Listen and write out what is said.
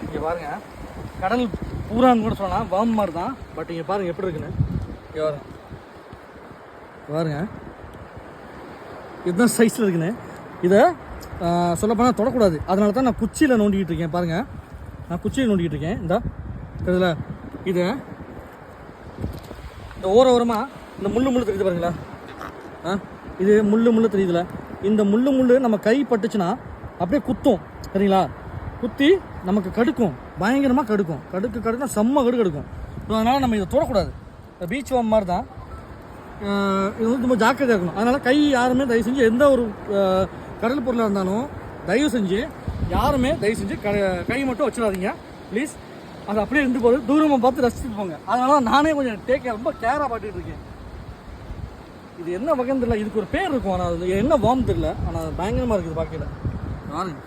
இங்கே பாருங்க, கடல் பூரான்னு கூட சொல்லலாம், வாம் மாதிரி தான். பட் இங்கே பாருங்க எப்படி இருக்குன்னு. இங்கே பாருங்க பாருங்க, இதுதான் சைஸில் இருக்குன்னு. இதை சொல்லப்போனால் தொடக்கூடாது, அதனால தான் நான் குச்சியில் நோண்டிக்கிட்டு இருக்கேன். பாருங்கள், நான் குச்சியில் நோண்டிக்கிட்டு இருக்கேன். இதில் இதை இந்த ஓரமாக இந்த முள்ளு தெரியுது பாருங்களா. இது முள்ளு தெரியுதுல. இந்த முள்ளு நம்ம கை பட்டுச்சுன்னா அப்படியே குத்தும், சரிங்களா? குத்தி நமக்கு கடுக்கும், பயங்கரமாக கடுக்குனா செம்ம கடுக்கும். ஸோ அதனால் நம்ம இதை தொடக்கூடாது. இந்த பீச் வாம் மாதிரி தான், இது வந்து ரொம்ப ஜாக்கிரதையாக இருக்கணும். அதனால் கை யாருமே தயவு செஞ்சு எந்த ஒரு கடல் பொருளாக இருந்தாலும் தயவு செஞ்சு கை மட்டும் வச்சிடாதீங்க ப்ளீஸ். அது அப்படியே இருந்து போது தூரமாக பார்த்து ரசிச்சுட்டு போங்க. அதனால நானே கொஞ்சம் ரொம்ப கேராக பார்த்துட்டு இருக்கேன். இது என்ன வகைன்னு தெரியல, இதுக்கு ஒரு பேர் இருக்கும், ஆனால் அது என்ன வார்ம் தெரியல, ஆனால் பயங்கரமாக இருக்குது பார்க்கல. பாருங்க.